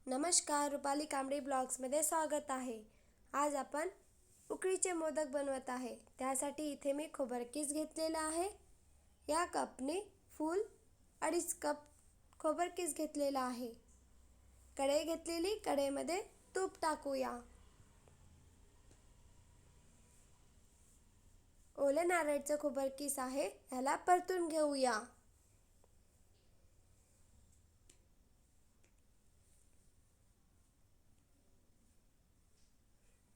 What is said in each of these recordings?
नमस्कार, रुपाली कांबळे ब्लॉग्समध्ये स्वागत आहे। आज आपण उकडीचे मोदक बनवत आहे। त्यासाठी इथे मी खोबरकीस घेतलेला आहे। या कपने फुल 2.5 कप खोबरकीस घेतलेला आहे। कढई घेतलेली, कढईमध्ये तूप टाकूया। ओले नारळाचे खोबरकीस आहे, याला परतून घेऊया।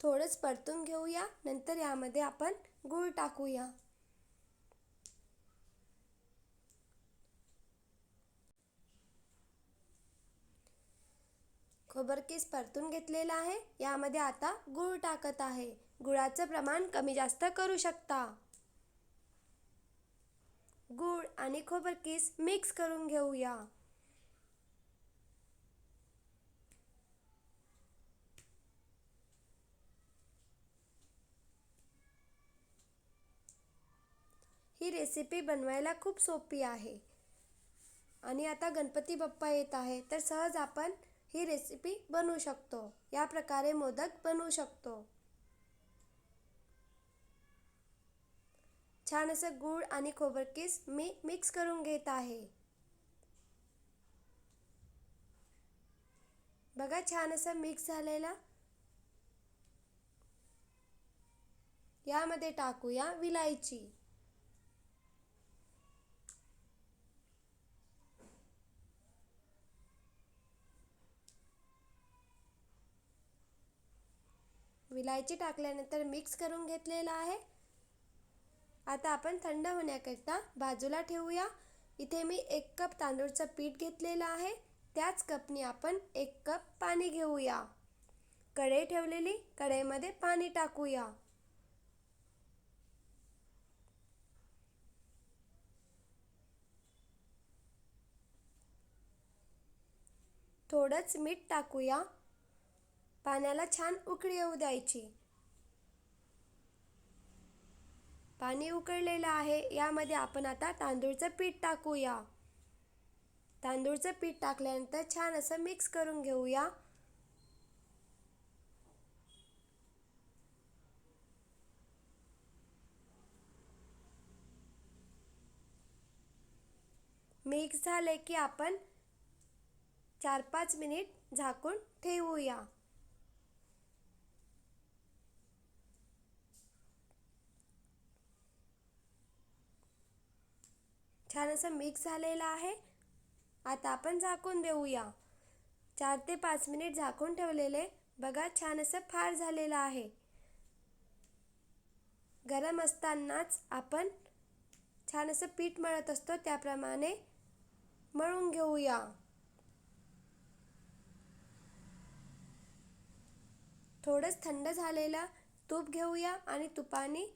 थोडंच परतून घेऊया। नंतर यामध्ये आपण गूळ टाकूया। खोबरकीस परतून घेतलेला आहे। यामध्ये आता गूळ टाकत आहे। गुळाचं प्रमाण कमी जास्त करू शकता। गूळ आणि खोबरकीस मिक्स करून घेऊया। ही रेसिपी बनवायला खूप सोपी आहे आणि आता गणपती बाप्पा येत आहे, तर सहज आपण ही रेसिपी बनवू शकतो। या प्रकारे मोदक बनवू शकतो। छान असं गूळ आणि खोबरकीस मी मिक्स करून घेत आहे। बघा, छान असं मिक्स झालेला। यामध्ये टाकूया विलायची। विलायची टाकल्यानंतर मिक्स करून घेतलेला आहे। आता आपण थंड होण्याकरिता बाजूला ठेवूया। इथे मी 1 कप तांदूळचं पीठ घेतलेलं आहे। त्याच कपने आपण 1 कप पाणी घेऊया। कढई ठेवलेली, कढईमध्ये पाणी टाकूया। थोडंच मीठ टाकूया। पाण्याला छान उकळी येऊ द्यायची। पाणी उकळलेलं आहे। यामध्ये आपण आता तांदूळचं पीठ टाकूया। तांदूळचं पीठ टाकल्यानंतर छान असं मिक्स करून घेऊया। मिक्स झाले की आपण 4-5 मिनिट झाकून ठेवूया। छान असं मिक्स झालेलं आहे। आता आपण झाकून देऊया। 4 ते 5 मिनिट झाकून ठेवलेले। बघा, छान असं फार झालेलं आहे। गरम असतानाच आपण छान असं पीठ मळत असतो, त्याप्रमाणे मळून घेऊया। थोडंच थंड झालेलं तूप घेऊया आणि तुपाने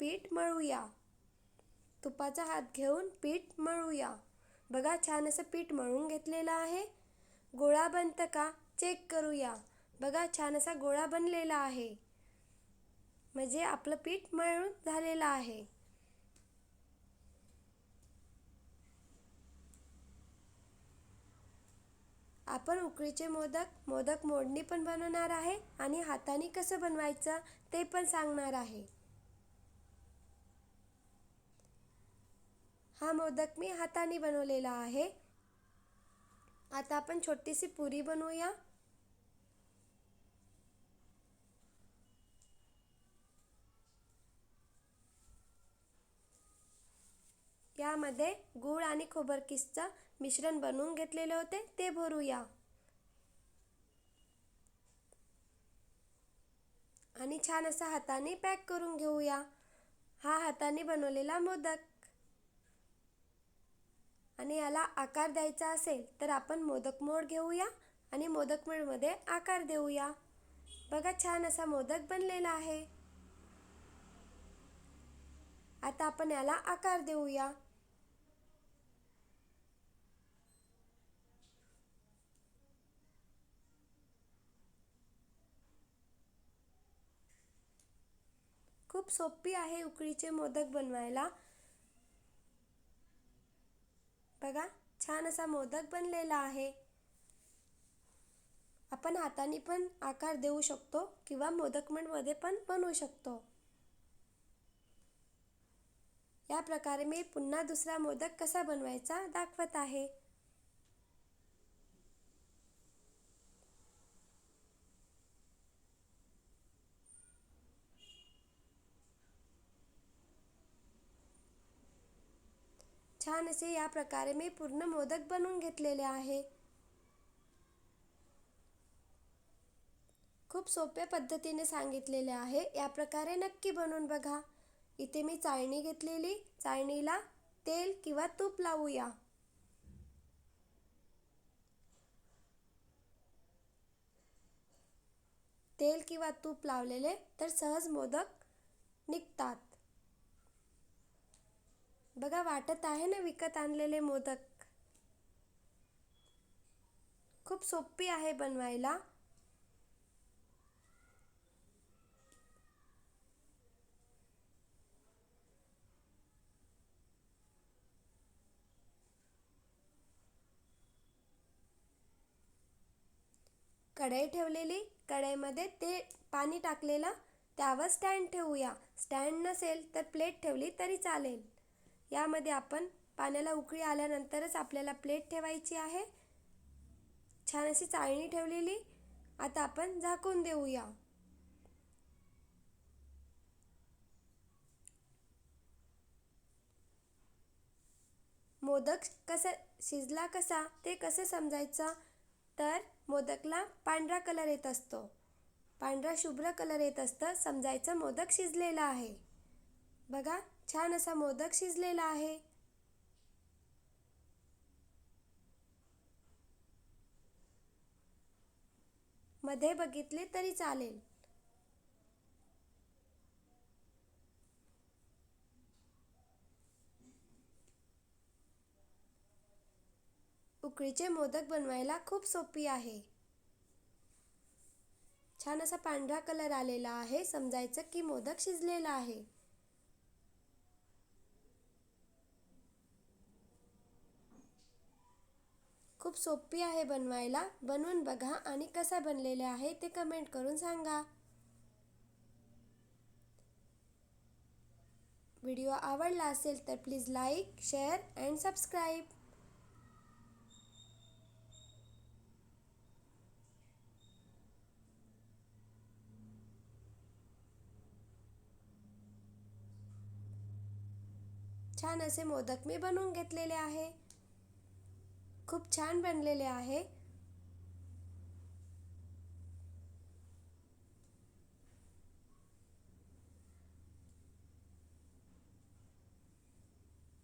पीठ मळूया। तुपाचा हात घेऊन पीठ मळूया। बघा, छान असं पीठ मळून घेतलेलं आहे। गोळा बनतं का चेक करूया। बघा, छान असा गोळा बनलेला आहे, म्हणजे आपलं पीठ मळून झालेलं आहे। आपण उकडीचे मोदक मोडणी पण बनवणार आहे आणि हाताने कसं बनवायचं ते पण सांगणार आहे। हा मोदक मी हाताने बनवलेला आहे। आता आपण छोटीशी पुरी बनवूया। यामध्ये गूळ आणि खोबरकीसचं मिश्रण बनवून घेतलेले होते, ते भरूया आणि छान असा हाताने पॅक करून घेऊया। हा हाताने बनवलेला मोदक, आणि याला आकार द्यायचा असेल तर आपण मोदक मोड घेऊया आणि मोदक मोडमध्ये आकार देऊया। बघा, छान असा मोदक बनलेला आहे। आता आपण याला आकार देऊया। खूप सोपी आहे उकडीचे मोदक बनवायला। बघा, छान असा मोदक बनलेला आहे। आपण हाताने पण आकार देऊ शकतो किंवा मोदकमध्ये पण बनवू शकतो. या प्रकारे मी पुन्हा दुसरा मोदक कसा बनवायचा दाखवत आहे. छान असे या प्रकारे मी पूर्ण मोदक बनवून घेतलेले आहे. खूप सोप्या पद्धतीने सांगितलेले आहे. या प्रकारे नक्की बनवून बघा. इथे मी चाळणी घेतलेली, चाळणीला तेल किंवा तूप लावूया. तेल किंवा तूप लावलेले तर सहज मोदक निघतात. बघा, वाटत आहे ना विकत आणलेले मोदक. खूप सोपी आहे बनवायला. कढई ठेवलेली, कढईमध्ये ते पाणी टाकलेलं, त्यावर स्टँड ठेवूया. स्टँड नसेल तर प्लेट ठेवली तरी चालेल. यामध्ये आपण पाण्याला उकळी आल्यानंतरच आपल्याला प्लेट ठेवायची आहे. छान अशी चाळणी ठेवलेली. आता आपण झाकून देऊया. मोदक शिजला कसा ते कसं समजायचं, तर मोदकला पांढरा कलर येत असतो, पांढरा शुभ्र कलर येत असतं, समजायचं मोदक शिजलेला आहे. बघा, छान असा मोदक शिजलेला आहे. मध्ये बघितले तरी चालेल. उकडीचे मोदक बनवायला खूप सोपी आहे. छान असा पांढरा कलर आलेला आहे, समजायचं की मोदक शिजलेला आहे. खूप सोपी आहे बनवायला. बनवून बघा आणि कसा बनलेला आहे ते कमेंट करून सांगा. व्हिडिओ आवडला असेल तर please like, share and subscribe. छान असे मोदक मी बनवून घेतलेले आहे. खूप छान बनलेले आहे.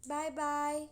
Bye bye.